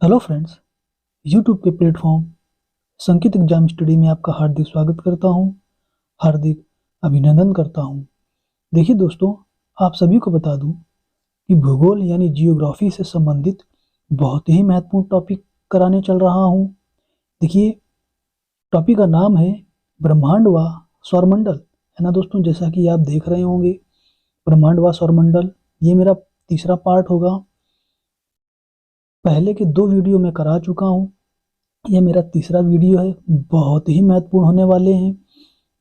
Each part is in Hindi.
हेलो फ्रेंड्स, यूट्यूब के प्लेटफॉर्म संकेत एग्जाम स्टडी में आपका हार्दिक स्वागत करता हूं, हार्दिक अभिनंदन करता हूं। देखिए दोस्तों, आप सभी को बता दूं कि भूगोल यानी जियोग्राफी से संबंधित बहुत ही महत्वपूर्ण टॉपिक कराने चल रहा हूं। देखिए, टॉपिक का नाम है ब्रह्मांड व सौरमंडल, है ना दोस्तों। जैसा कि आप देख रहे होंगे, ब्रह्मांड व सौरमंडल ये मेरा तीसरा पार्ट होगा। पहले के 2 वीडियो मैं करा चुका हूं, ये मेरा तीसरा वीडियो है। बहुत ही महत्वपूर्ण होने वाले हैं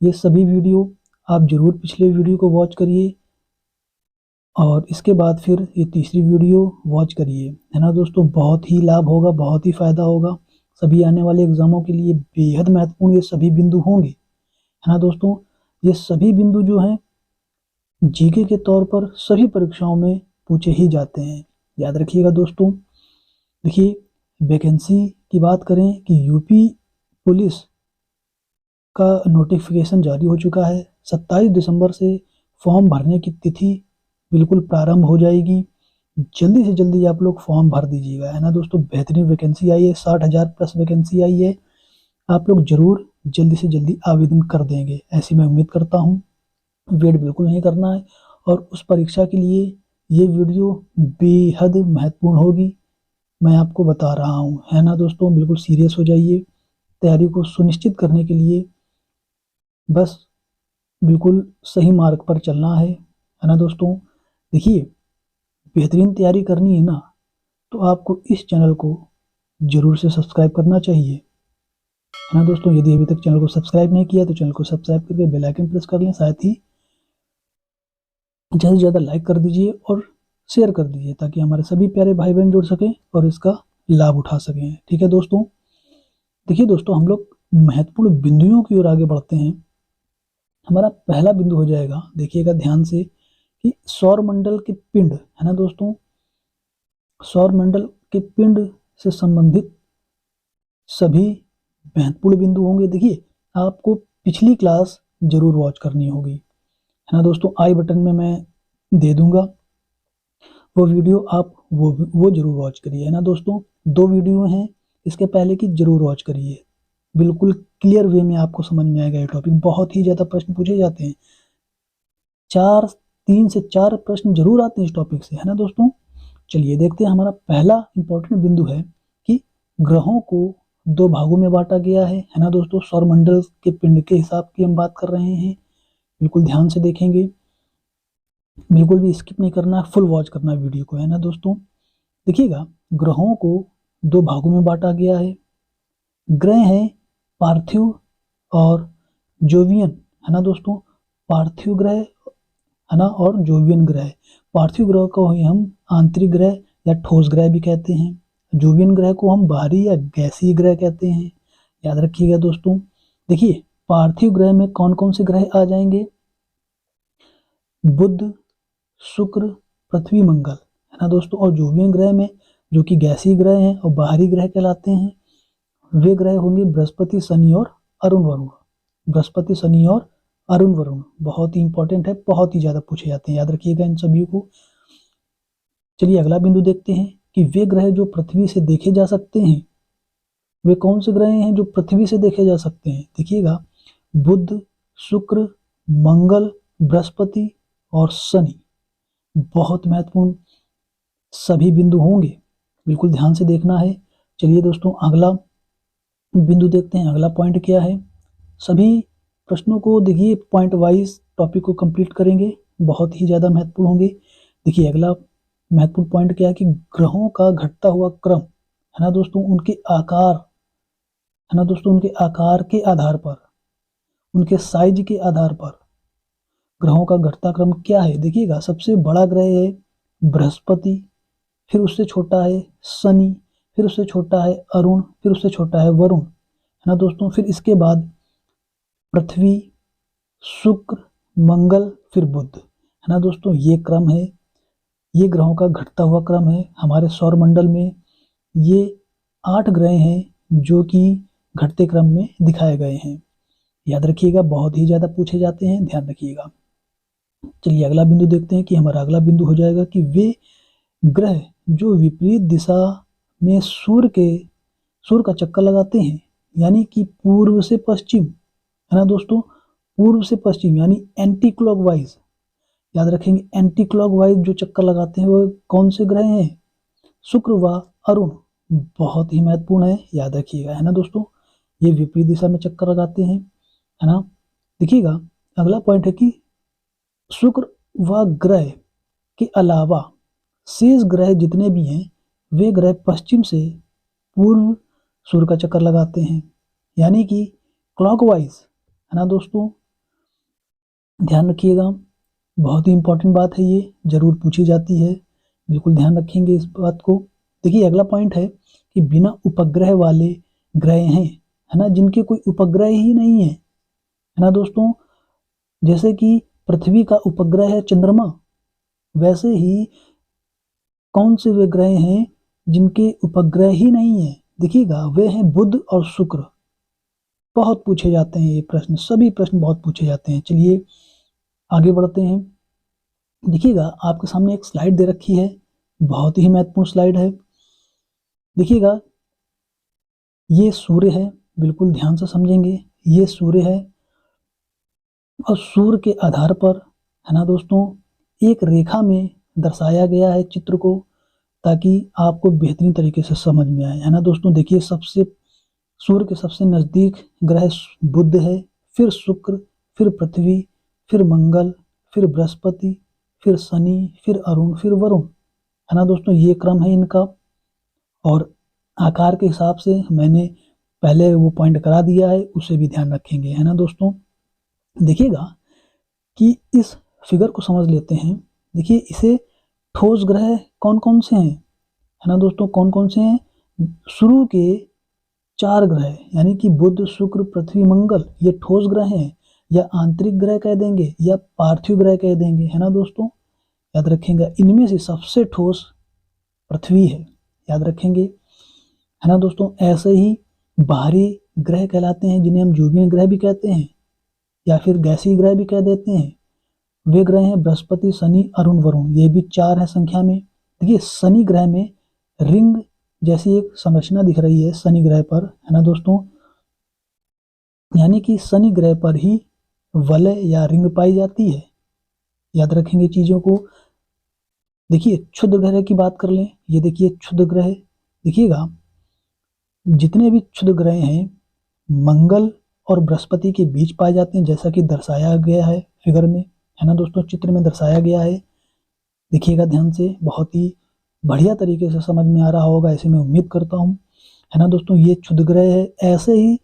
ये सभी वीडियो। आप जरूर पिछले वीडियो को वॉच करिए और इसके बाद फिर ये तीसरी वीडियो वॉच करिए, है ना दोस्तों। बहुत ही लाभ होगा, बहुत ही फायदा होगा। सभी आने वाले एग्जामों के लिए बेहद महत्वपूर्ण ये सभी बिंदु होंगे, है ना दोस्तों। ये सभी बिंदु जो हैं जीके के तौर पर सभी परीक्षाओं में पूछे ही जाते हैं, याद रखिएगा दोस्तों। देखिए, वैकेंसी की बात करें कि यूपी पुलिस का नोटिफिकेशन जारी हो चुका है। 27 दिसंबर से फॉर्म भरने की तिथि बिल्कुल प्रारंभ हो जाएगी। जल्दी से जल्दी आप लोग फॉर्म भर दीजिएगा, है ना दोस्तों। बेहतरीन वैकेंसी आई है, 60,000 प्लस वैकेंसी आई है। आप लोग जरूर जल्दी से जल्दी आवेदन कर देंगे, ऐसी मैं उम्मीद करता हूँ। वेट बिल्कुल नहीं करना है और उस परीक्षा के लिए ये वीडियो बेहद महत्वपूर्ण होगी, मैं आपको बता रहा हूँ, है ना दोस्तों। बिल्कुल सीरियस हो जाइए। तैयारी को सुनिश्चित करने के लिए बस बिल्कुल सही मार्ग पर चलना है ना दोस्तों। देखिए, बेहतरीन तैयारी करनी है ना, तो आपको इस चैनल को जरूर से सब्सक्राइब करना चाहिए, है ना दोस्तों। यदि अभी तक चैनल को सब्सक्राइब नहीं किया तो चैनल को सब्सक्राइब करके बेल आइकन प्रेस कर लें। साथ ही ज़्यादा से ज़्यादा लाइक कर दीजिए और शेयर कर दीजिए, ताकि हमारे सभी प्यारे भाई बहन जुड़ सकें और इसका लाभ उठा सकें। ठीक है दोस्तों। देखिए दोस्तों, हम लोग महत्वपूर्ण बिंदुओं की ओर आगे बढ़ते हैं। हमारा पहला बिंदु हो जाएगा, देखिएगा ध्यान से, कि सौर मंडल के पिंड, है ना दोस्तों। सौर मंडल के पिंड से संबंधित सभी महत्वपूर्ण बिंदु होंगे। देखिए, आपको पिछली क्लास जरूर वॉच करनी होगी, है ना दोस्तों। आई बटन में मैं दे दूंगा वो वीडियो, आप वो जरूर वॉच करिए, है ना दोस्तों। 2 वीडियो हैं इसके पहले की, जरूर वॉच करिए। बिल्कुल क्लियर वे में आपको समझ में आएगा। ये टॉपिक बहुत ही ज्यादा प्रश्न पूछे जाते हैं, 3 से 4 प्रश्न जरूर आते हैं इस टॉपिक से, है ना दोस्तों। चलिए देखते हैं। हमारा पहला इंपॉर्टेंट बिंदु है कि ग्रहों को 2 भागों में बांटा गया है ना दोस्तों। सौरमंडल के पिंड के हिसाब की हम बात कर रहे हैं। बिल्कुल ध्यान से देखेंगे, बिल्कुल भी स्किप नहीं करना, फुल वॉच करना वीडियो को, है ना दोस्तों। देखिएगा, ग्रहों को 2 भागों में बांटा गया है। ग्रह हैं पार्थिव और जोवियन, है ना दोस्तों। पार्थिव ग्रह, है ना, और जोवियन ग्रह। पार्थिव ग्रह को ही हम आंतरिक ग्रह या ठोस ग्रह भी कहते हैं। जोवियन ग्रह को हम बाहरी या गैसीय ग्रह कहते हैं, याद रखिएगा दोस्तों। देखिए, पार्थिव ग्रह में कौन कौन से ग्रह आ जाएंगे? बुध, शुक्र, पृथ्वी, मंगल, है ना दोस्तों। और जोवियन ग्रह में, जो कि गैसीय ग्रह हैं और बाहरी ग्रह कहलाते हैं, वे ग्रह होंगे बृहस्पति, शनि और अरुण वरुण। बृहस्पति, शनि और अरुण वरुण बहुत ही इंपॉर्टेंट है, बहुत ही ज्यादा पूछे जाते हैं, याद रखिएगा इन सभी को। चलिए अगला बिंदु देखते हैं कि वे ग्रह जो पृथ्वी से देखे जा सकते हैं, वे कौन से ग्रह हैं जो पृथ्वी से देखे जा सकते हैं? देखिएगा, बुध, शुक्र, मंगल, बृहस्पति और शनि। बहुत महत्वपूर्ण सभी बिंदु होंगे, बिल्कुल ध्यान से देखना है। चलिए दोस्तों, अगला बिंदु देखते हैं। अगला पॉइंट क्या है? सभी प्रश्नों को देखिए पॉइंट वाइज टॉपिक को कंप्लीट करेंगे, बहुत ही ज़्यादा महत्वपूर्ण होंगे। देखिए, अगला महत्वपूर्ण पॉइंट क्या है कि ग्रहों का घटता हुआ क्रम, है ना दोस्तों, उनके आकार, है ना दोस्तों, उनके आकार के आधार पर, उनके साइज के आधार पर ग्रहों का घटता क्रम क्या है। देखिएगा, सबसे बड़ा ग्रह है बृहस्पति, फिर उससे छोटा है शनि, फिर उससे छोटा है अरुण, फिर उससे छोटा है वरुण, है ना दोस्तों। फिर इसके बाद पृथ्वी, शुक्र, मंगल, फिर बुध, है ना दोस्तों। ये क्रम है, ये ग्रहों का घटता हुआ क्रम है हमारे सौर मंडल में। ये 8 ग्रह हैं जो कि घटते क्रम में दिखाए गए हैं, याद रखिएगा। बहुत ही ज्यादा पूछे जाते हैं, ध्यान रखिएगा। चलिए अगला बिंदु देखते हैं कि हमारा अगला बिंदु हो जाएगा कि वे ग्रह जो विपरीत दिशा में सूर्य का चक्कर लगाते हैं, यानी कि पूर्व से पश्चिम, है ना दोस्तों, पूर्व से पश्चिम यानी एंटी क्लॉकवाइज। याद रखेंगे, एंटी क्लॉकवाइज जो चक्कर लगाते हैं वो कौन से ग्रह हैं? शुक्र व अरुण। बहुत ही महत्वपूर्ण है, याद रखिएगा, है ना दोस्तों। ये विपरीत दिशा में चक्कर लगाते हैं, है ना। देखिएगा, अगला पॉइंट है कि शुक्र व ग्रह के अलावा शेष ग्रह जितने भी हैं वे ग्रह पश्चिम से पूर्व सूर्य का चक्कर लगाते हैं, यानी कि क्लॉकवाइज, है ना दोस्तों। ध्यान रखिएगा, बहुत ही इंपॉर्टेंट बात है, ये जरूर पूछी जाती है, बिल्कुल ध्यान रखेंगे इस बात को। देखिए, अगला पॉइंट है कि बिना उपग्रह वाले ग्रह हैं, है ना, जिनके कोई उपग्रह ही नहीं है ना दोस्तों। जैसे कि पृथ्वी का उपग्रह है चंद्रमा, वैसे ही कौन से वे ग्रह हैं जिनके उपग्रह ही नहीं है? देखिएगा, वे हैं बुध और शुक्र। बहुत पूछे जाते हैं ये प्रश्न, सभी प्रश्न बहुत पूछे जाते हैं। चलिए आगे बढ़ते हैं। देखिएगा, आपके सामने एक स्लाइड दे रखी है, बहुत ही महत्वपूर्ण स्लाइड है। देखिएगा, ये सूर्य है, बिल्कुल ध्यान से समझेंगे, ये सूर्य है और सूर्य के आधार पर, है ना दोस्तों, एक रेखा में दर्शाया गया है चित्र को, ताकि आपको बेहतरीन तरीके से समझ में आए, है ना दोस्तों। देखिए, सूर्य के सबसे नज़दीक ग्रह बुध है, फिर शुक्र, फिर पृथ्वी, फिर मंगल, फिर बृहस्पति, फिर शनि, फिर अरुण, फिर वरुण, है ना दोस्तों। ये क्रम है इनका, और आकार के हिसाब से मैंने पहले वो पॉइंट करा दिया है, उसे भी ध्यान रखेंगे, है ना दोस्तों। देखिएगा कि इस फिगर को समझ लेते हैं। देखिए, इसे ठोस ग्रह कौन कौन से हैं, है ना दोस्तों, कौन कौन से हैं? शुरू के 4 ग्रह, यानी कि बुध, शुक्र, पृथ्वी, मंगल, ये ठोस ग्रह हैं, या आंतरिक ग्रह कह देंगे या पार्थिव ग्रह कह देंगे, है ना दोस्तों। याद रखेंगे, इनमें से सबसे ठोस पृथ्वी है, याद रखेंगे, है ना दोस्तों। ऐसे ही बाहरी ग्रह कहलाते हैं, जिन्हें हम जोवियन ग्रह भी कहते हैं या फिर गैसीय ग्रह भी कह देते हैं। वे ग्रह हैं बृहस्पति, शनि, अरुण, वरुण, ये भी 4 है संख्या में। देखिए, शनि ग्रह में रिंग जैसी एक संरचना दिख रही है शनि ग्रह पर, है ना दोस्तों, यानी कि शनि ग्रह पर ही वलय या रिंग पाई जाती है। याद रखेंगे चीजों को। देखिए, क्षुद्र ग्रह की बात कर लें, ये देखिए क्षुद्र ग्रह, देखिएगा, जितने भी क्षुद्र ग्रह हैं मंगल और बृहस्पति के बीच पाए जाते हैं, जैसा कि दर्शाया गया है फिगर में, है ना दोस्तों, चित्र में दर्शाया गया है। देखिएगा ध्यान से, बहुत ही बढ़िया तरीके से समझ में आ रहा होगा, ऐसे मैं उम्मीद करता हूँ, है ना दोस्तों। ये क्षुद्र ग्रह है, ऐसे ही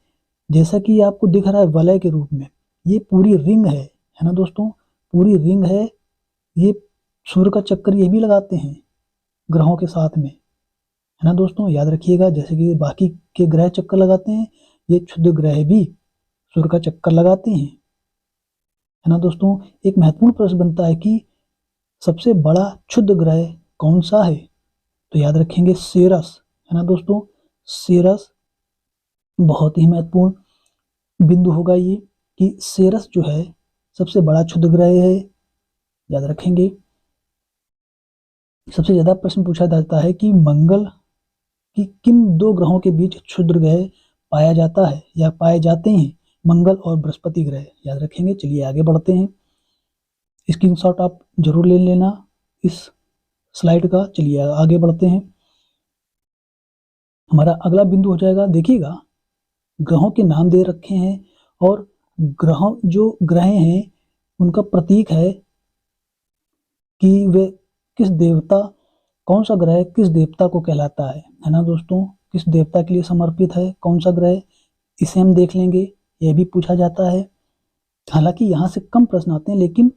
जैसा कि आपको दिख रहा है वलय के रूप में, ये पूरी रिंग है ना दोस्तों, पूरी रिंग है। ये सूर्य का चक्कर ये भी लगाते हैं ग्रहों के साथ में, है ना दोस्तों। याद रखिएगा, जैसे कि बाकी के ग्रह चक्कर लगाते हैं, ये क्षुद्र ग्रह भी सूर्य का चक्कर लगाते हैं, है ना दोस्तों। एक महत्वपूर्ण प्रश्न बनता है कि सबसे बड़ा क्षुद्र ग्रह कौन सा है? तो याद रखेंगे सेरस, है ना दोस्तों, सेरस। बहुत ही महत्वपूर्ण बिंदु होगा ये, कि सेरस जो है सबसे बड़ा क्षुद्र ग्रह है, याद रखेंगे। सबसे ज्यादा प्रश्न पूछा जाता है कि मंगल की किन 2 ग्रहों के बीच क्षुद्र ग्रह पाया जाता है या पाए जाते हैं? मंगल और बृहस्पति ग्रह, याद रखेंगे। चलिए आगे बढ़ते हैं, स्क्रीनशॉट आप जरूर ले लेना इस स्लाइड का। चलिए आगे बढ़ते हैं, हमारा अगला बिंदु हो जाएगा। देखिएगा, ग्रहों के नाम दे रखे हैं और जो ग्रह हैं उनका प्रतीक है कि वे किस देवता, कौन सा ग्रह किस देवता को कहलाता है ना दोस्तों, किस देवता के लिए समर्पित है कौन सा ग्रह, इसे हम देख लेंगे। यह भी पूछा जाता है, हालांकि यहाँ से कम प्रश्न आते हैं, लेकिन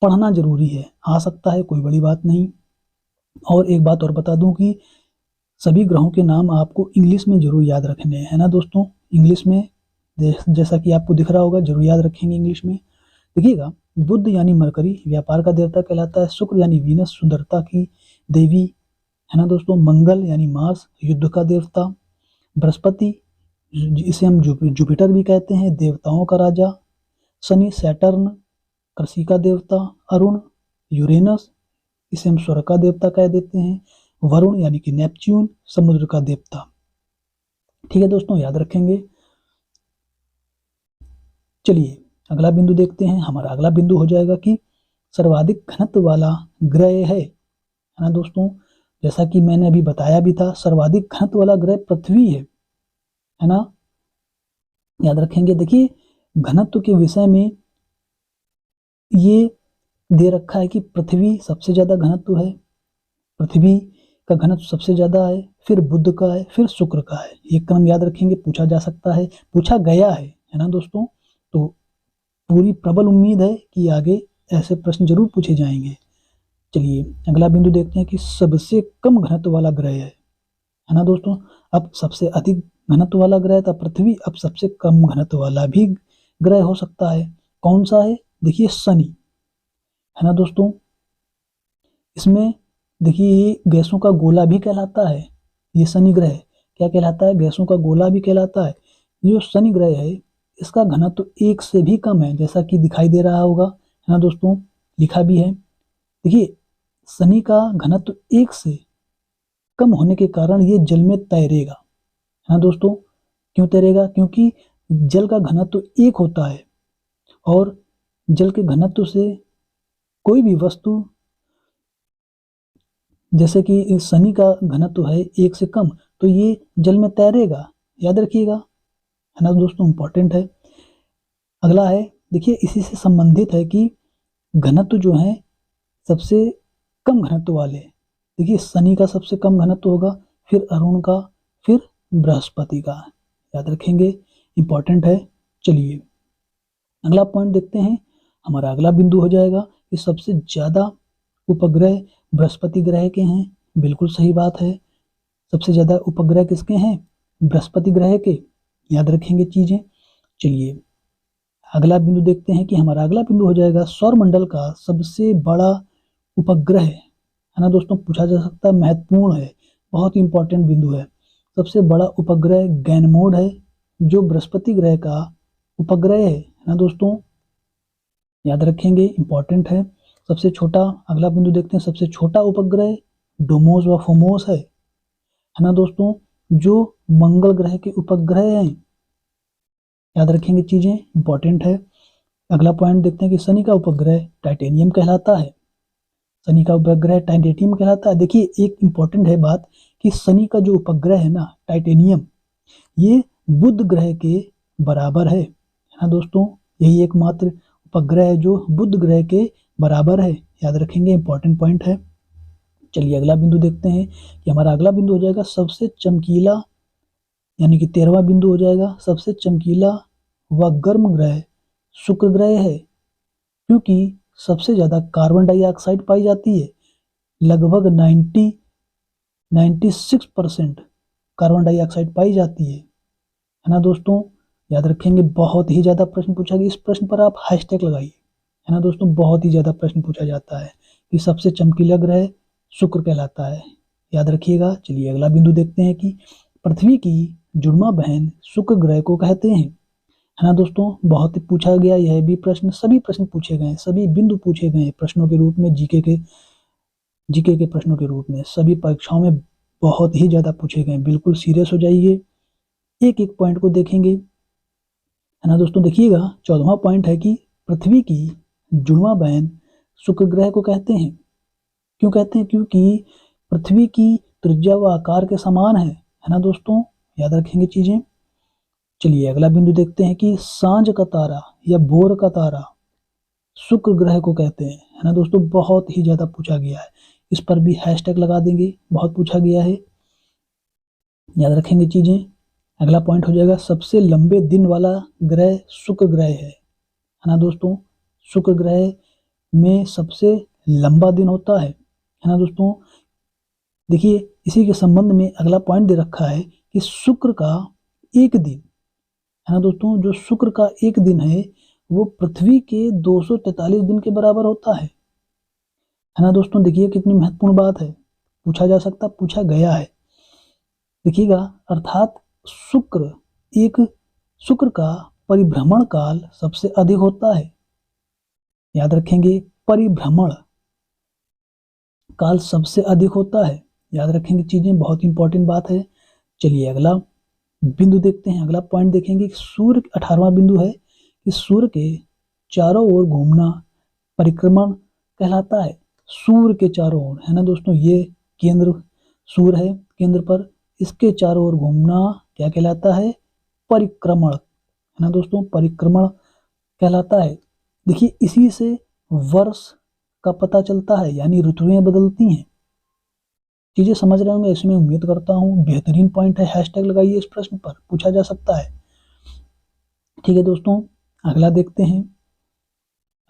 पढ़ना जरूरी है, आ सकता है, कोई बड़ी बात नहीं। और एक बात और बता दूं कि सभी ग्रहों के नाम आपको इंग्लिश में जरूर याद रखने हैं, है ना दोस्तों, इंग्लिश में, जैसा कि आपको दिख रहा होगा, जरूर याद रखेंगे इंग्लिश में। देखिएगा, बुध यानी मरकरी व्यापार का देवता कहलाता है, शुक्र यानी वीनस सुंदरता की देवी, है ना दोस्तों, मंगल यानी मार्स युद्ध का देवता, बृहस्पति इसे हम जुपिटर भी कहते हैं देवताओं का राजा, शनि सैटर्न कृषि का देवता, अरुण यूरेनस इसे हम स्वर्ग का देवता कह देते हैं, वरुण यानी कि नेपच्यून समुद्र का देवता। ठीक है दोस्तों, याद रखेंगे। चलिए अगला बिंदु देखते हैं। हमारा अगला बिंदु हो जाएगा कि सर्वाधिक घनत्व वाला ग्रह है ना दोस्तों। जैसा कि मैंने अभी बताया भी था, सर्वाधिक घनत्व वाला ग्रह पृथ्वी है ना। याद रखेंगे। देखिए घनत्व के विषय में ये दे रखा है कि पृथ्वी सबसे ज्यादा घनत्व है, पृथ्वी का घनत्व सबसे ज्यादा है, फिर बुध का है, फिर शुक्र का है। ये क्रम याद रखेंगे, पूछा जा सकता है, पूछा गया है ना दोस्तों। तो पूरी प्रबल उम्मीद है कि आगे ऐसे प्रश्न जरूर पूछे जाएंगे। चलिए अगला बिंदु देखते हैं कि सबसे कम घनत्व वाला ग्रह है ना दोस्तों। अब सबसे अधिक घनत्व वाला ग्रह था पृथ्वी, अब सबसे कम घनत्व वाला भी ग्रह हो सकता है। कौन सा है? देखिए शनि, है ना दोस्तों। इसमें देखिए ये गैसों का गोला भी कहलाता है। ये शनि ग्रह क्या कहलाता है? गैसों का गोला भी कहलाता है। जो शनि ग्रह है इसका घनत्व 1 से भी कम है, जैसा कि दिखाई दे रहा होगा, है ना दोस्तों, लिखा भी है। देखिए शनि का घनत्व 1 से कम होने के कारण ये जल में तैरेगा, है ना दोस्तों। क्यों तैरेगा? क्योंकि जल का घनत्व 1 होता है और जल के घनत्व से कोई भी वस्तु, जैसे कि शनि का घनत्व है 1 से कम, तो ये जल में तैरेगा। याद रखिएगा, है ना दोस्तों, इंपॉर्टेंट है। अगला है, देखिए इसी से संबंधित है कि घनत्व जो है सबसे कम घनत्व वाले, देखिए शनि का सबसे कम घनत्व होगा, फिर अरुण का, फिर बृहस्पति का। याद रखेंगे, इंपॉर्टेंट है। चलिए अगला पॉइंट देखते हैं। हमारा अगला बिंदु हो जाएगा कि सबसे ज्यादा उपग्रह बृहस्पति ग्रह के हैं। बिल्कुल सही बात है, सबसे ज्यादा उपग्रह किसके हैं? बृहस्पति ग्रह के। याद रखेंगे चीजें। चलिए अगला बिंदु देखते हैं कि हमारा अगला बिंदु हो जाएगा सौरमंडल का सबसे बड़ा उपग्रह, है ना दोस्तों। पूछा जा सकता है, महत्वपूर्ण है, बहुत ही इंपॉर्टेंट बिंदु है। सबसे बड़ा उपग्रह गैनमोड है, जो बृहस्पति ग्रह का उपग्रह है ना दोस्तों। याद रखेंगे, इंपॉर्टेंट है। सबसे छोटा, अगला बिंदु देखते हैं, सबसे छोटा उपग्रह डोमोस व फोमोस है ना दोस्तों, जो मंगल ग्रह के उपग्रह हैं। याद रखेंगे, चीजें इंपॉर्टेंट है। अगला पॉइंट देखते हैं कि शनि का उपग्रह टाइटेनियम कहलाता है। शनि का उपग्रह टाइटेनियम कहलाता है। देखिए एक इंपॉर्टेंट है बात कि शनि का जो उपग्रह है ना टाइटेनियम, ये बुध ग्रह के बराबर है ना दोस्तों। यही एकमात्र उपग्रह है जो बुध ग्रह के बराबर है। याद रखेंगे, इंपॉर्टेंट पॉइंट है। चलिए अगला बिंदु देखते हैं कि हमारा अगला बिंदु हो जाएगा सबसे चमकीला, यानी कि 13वां बिंदु हो जाएगा सबसे चमकीला व गर्म ग्रह शुक्र ग्रह है, क्योंकि सबसे ज्यादा कार्बन डाइऑक्साइड पाई जाती है। लगभग 96% कार्बन डाइऑक्साइड पाई जाती है ना दोस्तों। याद रखेंगे, बहुत ही ज्यादा प्रश्न पूछा गया। इस प्रश्न पर आप हैशटैग लगाइए, है ना दोस्तों। बहुत ही ज्यादा प्रश्न पूछा जाता है कि सबसे चमकीला ग्रह शुक्र कहलाता है। याद रखिएगा। चलिए अगला बिंदु देखते हैं कि पृथ्वी की जुड़वा बहन शुक्र ग्रह को कहते हैं, है ना दोस्तों। बहुत ही पूछा गया यह भी प्रश्न, सभी प्रश्न पूछे गए, सभी बिंदु पूछे गए प्रश्नों के रूप में, जीके के प्रश्नों के रूप में सभी परीक्षाओं में बहुत ही ज्यादा पूछे गए। बिल्कुल सीरियस हो जाइए, एक एक पॉइंट को देखेंगे, है ना दोस्तों। देखिएगा 14वां पॉइंट है कि पृथ्वी की जुड़वा बहन शुक्र ग्रह को कहते हैं। क्यों कहते हैं? क्योंकि पृथ्वी की त्रिज्या व आकार के समान है ना दोस्तों। याद रखेंगे चीजें। चलिए अगला बिंदु देखते हैं कि सांझ का तारा या भोर का तारा शुक्र ग्रह को कहते हैं, है ना दोस्तों। बहुत ही ज्यादा पूछा गया है, इस पर भी हैशटैग लगा देंगे, बहुत पूछा गया है। याद रखेंगे चीजें। अगला पॉइंट हो जाएगा सबसे लंबे दिन वाला ग्रह शुक्र ग्रह है ना दोस्तों। शुक्र ग्रह में सबसे लंबा दिन होता है ना दोस्तों। देखिए इसी के संबंध में अगला पॉइंट दे रखा है कि शुक्र का एक दिन, है ना दोस्तों, जो शुक्र का एक दिन है वो पृथ्वी के 243 दिन के बराबर होता है ना दोस्तों। देखिए कितनी महत्वपूर्ण बात है, पूछा जा सकता, पूछा गया है। देखिएगा, अर्थात शुक्र का परिभ्रमण काल सबसे अधिक होता है। याद रखेंगे, परिभ्रमण काल सबसे अधिक होता है। याद रखेंगे चीजें, बहुत इंपॉर्टेंट बात है। चलिए अगला बिंदु देखते हैं, अगला पॉइंट देखेंगे। सूर्य 18वां बिंदु है कि सूर्य के चारों ओर घूमना परिक्रमण कहलाता है। सूर्य के चारों ओर, है ना दोस्तों, ये केंद्र सूर्य है केंद्र पर, इसके चारों ओर घूमना क्या कहलाता है? परिक्रमण, है ना दोस्तों, परिक्रमण कहलाता है। देखिए इसी से वर्ष का पता चलता है, यानी ऋतुएं बदलती हैं। चीजें समझ रहे होंगे, इसमें उम्मीद करता हूँ। बेहतरीन पॉइंट है, हैशटैग लगाइए इस प्रश्न पर, पूछा जा सकता है। ठीक है दोस्तों, अगला देखते हैं।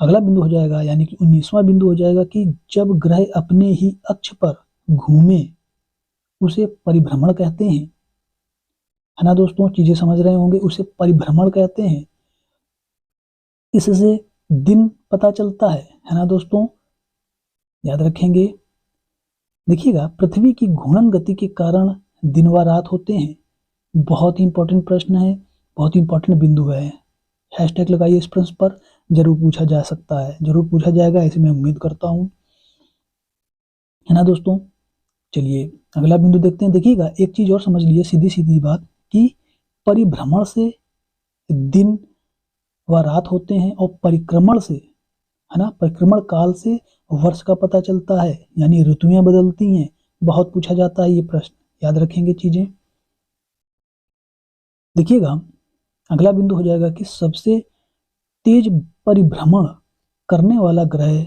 अगला बिंदु हो जाएगा, यानी कि 19वां बिंदु हो जाएगा कि जब ग्रह अपने ही अक्ष पर घूमे उसे परिभ्रमण कहते हैं, है ना दोस्तों, चीजें समझ रहे होंगे, उसे परिभ्रमण कहते हैं। इससे दिन पता चलता है ना दोस्तों, याद रखेंगे। देखिएगा, पृथ्वी की घूर्णन गति के कारण दिन व रात होते हैं। बहुत ही इंपॉर्टेंट प्रश्न है, बहुत ही इंपॉर्टेंट बिंदु है। हैशटैग लगाइए इस प्रश्न पर, जरूर पूछा जा सकता है, जरूर पूछा जाएगा, ऐसे मैं उम्मीद करता हूँ, है ना दोस्तों। चलिए अगला बिंदु देखते हैं। देखिएगा, एक चीज और समझ लीजिए, सीधी सीधी बात, कि परिभ्रमण से दिन व रात होते हैं और परिक्रमण से, है ना, परिक्रमण काल से वर्ष का पता चलता है, यानी ऋतुएं बदलती हैं। बहुत पूछा जाता है ये प्रश्न, याद रखेंगे चीजें। देखिएगा, अगला बिंदु हो जाएगा कि सबसे तेज परिभ्रमण करने वाला ग्रह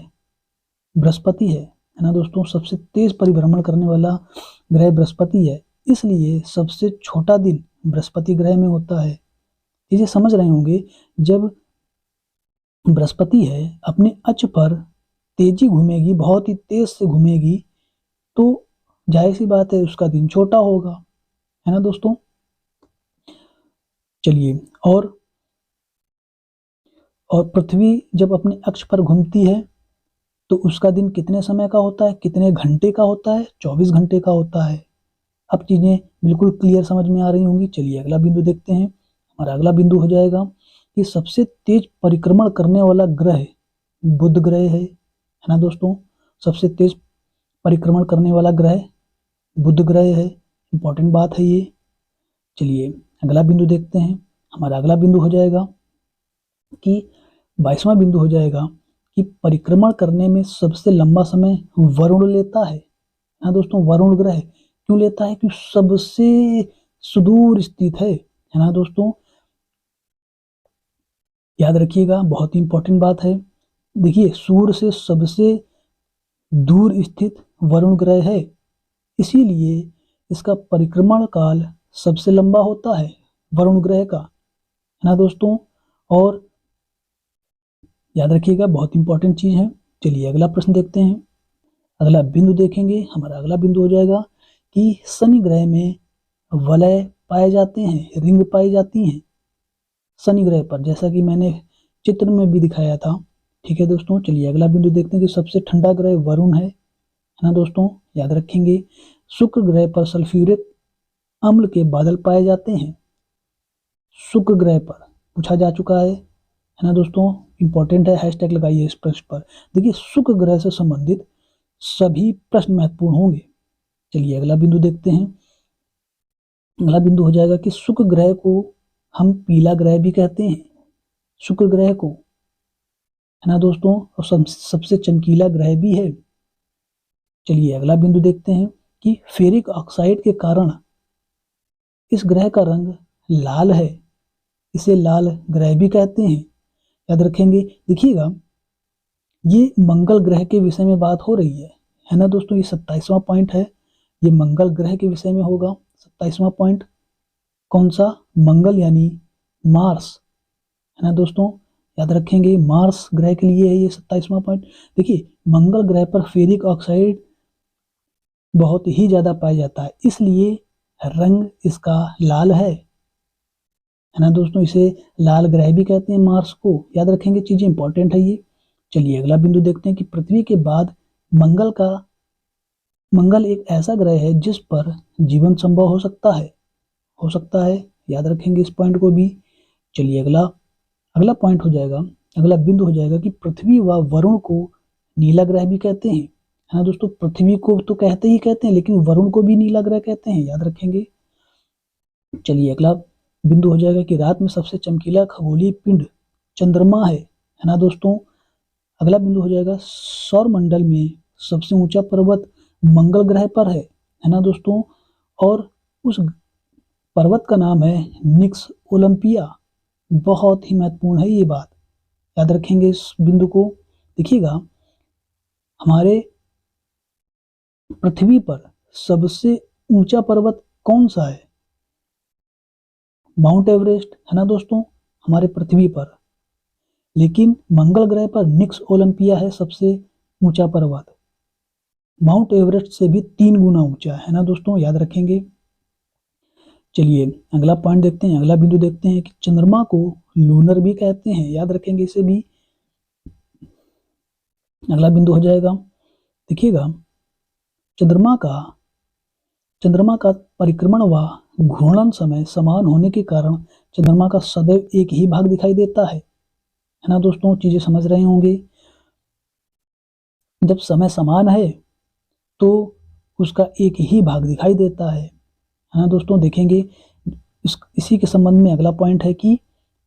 बृहस्पति है ना दोस्तों, सबसे तेज परिभ्रमण करने वाला ग्रह बृहस्पति है, इसलिए सबसे छोटा दिन बृहस्पति ग्रह में होता है। इसे समझ रहे होंगे, जब बृहस्पति है अपने अक्ष पर तेजी घूमेगी, बहुत ही तेज से घूमेगी, तो जाहिर सी बात है उसका दिन छोटा होगा, है ना दोस्तों। चलिए, और पृथ्वी जब अपने अक्ष पर घूमती है तो उसका दिन कितने समय का होता है, कितने घंटे का होता है? 24 घंटे का होता है। अब चीजें बिल्कुल क्लियर समझ में आ रही होंगी। चलिए अगला बिंदु देखते हैं। हमारा अगला बिंदु हो जाएगा कि सबसे तेज परिक्रमण करने वाला ग्रह बुध ग्रह है ना दोस्तों, सबसे तेज परिक्रमण करने वाला ग्रह बुध ग्रह है। इंपॉर्टेंट बात है ये। चलिए अगला बिंदु देखते हैं। हमारा अगला बिंदु हो जाएगा कि 22वां बिंदु हो जाएगा कि परिक्रमण करने में सबसे लंबा समय वरुण लेता है ना दोस्तों। वरुण ग्रह क्यों लेता है? क्योंकि सबसे सुदूर स्थित है ना दोस्तों। याद रखिएगा, बहुत ही इंपॉर्टेंट बात है। देखिए, सूर्य से सबसे दूर स्थित वरुण ग्रह है, इसीलिए इसका परिक्रमण काल सबसे लंबा होता है वरुण ग्रह का, है ना दोस्तों। और याद रखिएगा, बहुत इंपॉर्टेंट चीज है। चलिए अगला प्रश्न देखते हैं। अगला बिंदु देखेंगे। हमारा अगला बिंदु हो जाएगा कि शनि ग्रह में वलय पाए जाते हैं, रिंग पाई जाती हैं शनि ग्रह पर, जैसा कि मैंने चित्र में भी दिखाया था। ठीक है दोस्तों, चलिए अगला बिंदु देखते हैं कि सबसे ठंडा ग्रह वरुण है ना दोस्तों। याद रखेंगे, शुक्र ग्रह पर सल्फ्यूरिक अम्ल के बादल पाए जाते हैं। शुक्र ग्रह पर पूछा जा चुका है ना दोस्तों, इंपॉर्टेंट है। हैशटैग लगाइए इस प्रश्न पर। देखिए, शुक्र ग्रह से संबंधित सभी प्रश्न महत्वपूर्ण होंगे। चलिए अगला बिंदु देखते हैं। अगला बिंदु हो जाएगा कि शुक्र ग्रह को हम पीला ग्रह भी कहते हैं, शुक्र ग्रह को, है ना दोस्तों, और सबसे चमकीला ग्रह भी है। चलिए अगला बिंदु देखते हैं कि फेरिक ऑक्साइड के कारण इस ग्रह का रंग लाल है, इसे लाल ग्रह भी कहते हैं। याद रखेंगे। देखिएगा, ये मंगल ग्रह के विषय में बात हो रही है ना दोस्तों। ये 27वां पॉइंट है, ये मंगल ग्रह के विषय में होगा। 27वां पॉइंट कौन सा? मंगल यानी मार्स, है ना दोस्तों। याद रखेंगे, मार्स ग्रह के लिए है ये 27वां पॉइंट। देखिए, मंगल ग्रह पर फेरिक ऑक्साइड बहुत ही ज्यादा पाया जाता है, इसलिए रंग इसका लाल है ना दोस्तों। इसे लाल ग्रह भी कहते हैं मार्स को। याद रखेंगे, चीजें इंपॉर्टेंट है ये। चलिए अगला बिंदु देखते हैं कि पृथ्वी के बाद मंगल एक ऐसा ग्रह है जिस पर जीवन संभव हो सकता है। याद रखेंगे इस पॉइंट को भी। चलिए अगला पॉइंट हो जाएगा, अगला बिंदु हो जाएगा कि पृथ्वी व वरुण को नीला ग्रह भी कहते हैं, है ना दोस्तों। पृथ्वी को तो कहते ही कहते हैं, लेकिन वरुण को भी नीला ग्रह कहते हैं, याद रखेंगे। चलिए अगला बिंदु हो जाएगा कि रात में सबसे चमकीला खगोलीय पिंड चंद्रमा है ना दोस्तों। अगला बिंदु हो जाएगा सौर मंडल में सबसे ऊंचा पर्वत मंगल ग्रह पर है ना दोस्तों। और उस पर्वत का नाम है निक्स ओलंपिया। बहुत ही महत्वपूर्ण है ये बात, याद रखेंगे इस बिंदु को। देखिएगा, हमारे पृथ्वी पर सबसे ऊंचा पर्वत कौन सा है? माउंट एवरेस्ट है ना दोस्तों, हमारे पृथ्वी पर। लेकिन मंगल ग्रह पर निक्स ओलंपिया है सबसे ऊंचा पर्वत, माउंट एवरेस्ट से भी 3 गुना ऊंचा है ना दोस्तों, याद रखेंगे। चलिए अगला पॉइंट देखते हैं, अगला बिंदु देखते हैं कि चंद्रमा को लूनर भी कहते हैं, याद रखेंगे इसे भी। अगला बिंदु हो जाएगा, देखिएगा, चंद्रमा का परिक्रमण व घूर्णन समय समान होने के कारण चंद्रमा का सदैव एक ही भाग दिखाई देता है ना दोस्तों। चीजें समझ रहे होंगे। जब समय समान है तो उसका एक ही भाग दिखाई देता है ना दोस्तों। देखेंगे इसी के संबंध में अगला पॉइंट है कि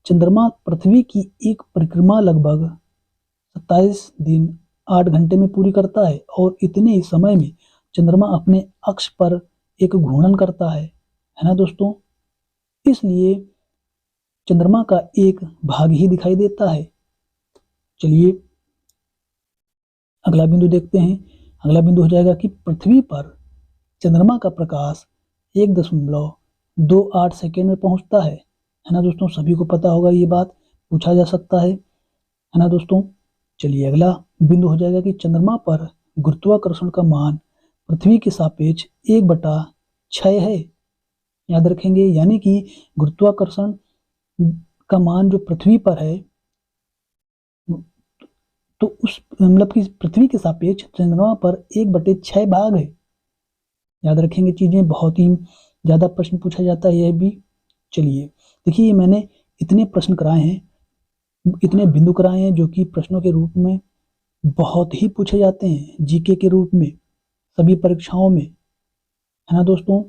चंद्रमा पृथ्वी की एक परिक्रमा लगभग 27 दिन 8 घंटे में पूरी करता है, और इतने ही समय में चंद्रमा अपने अक्ष पर एक घूर्णन करता है ना दोस्तों। इसलिए चंद्रमा का एक भाग ही दिखाई देता है। चलिए अगला बिंदु देखते हैं, अगला बिंदु हो जाएगा कि पृथ्वी पर चंद्रमा का प्रकाश 1.28 सेकेंड में पहुंचता है ना दोस्तों। सभी को पता होगा, ये बात पूछा जा सकता है ना दोस्तों। चलिए अगला बिंदु हो जाएगा कि चंद्रमा पर गुरुत्वाकर्षण का मान पृथ्वी के सापेक्ष 1/6 है, याद रखेंगे। यानी कि गुरुत्वाकर्षण का मान जो पृथ्वी पर है, तो उस मतलब कि पृथ्वी के सापेक्ष चंद्रमा पर 1/6 भाग है, याद रखेंगे। चीजें बहुत ही ज्यादा प्रश्न पूछा जाता है यह भी। चलिए देखिए, मैंने इतने प्रश्न कराए हैं, इतने बिंदु कराए हैं जो कि प्रश्नों के रूप में बहुत ही पूछे जाते हैं, जीके के रूप में सभी परीक्षाओं में, है ना दोस्तों।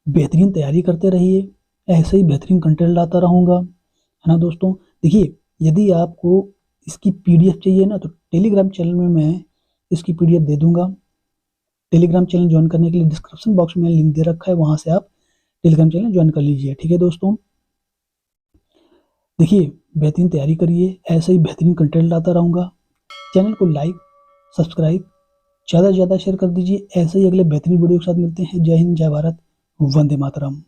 बेहतरीन तैयारी करते रहिए, ऐसे ही बेहतरीन कंटेंट लाता रहूँगा, है ना दोस्तों। देखिए, यदि आपको इसकी पीडीएफ चाहिए ना, तो टेलीग्राम चैनल में मैं इसकी पीडीएफ दे दूंगा। टेलीग्राम चैनल ज्वाइन करने के लिए डिस्क्रिप्शन बॉक्स में लिंक दे रखा है, वहां से आप टेलीग्राम चैनल ज्वाइन कर लीजिए, ठीक है दोस्तों। देखिए, बेहतरीन तैयारी करिए, ऐसे ही बेहतरीन कंटेंट लाता रहूँगा। चैनल को लाइक सब्सक्राइब ज़्यादा से ज़्यादा शेयर कर दीजिए। ऐसे ही अगले बेहतरीन वीडियो के साथ मिलते हैं। जय हिंद, जय भारत, वंदे मातरम।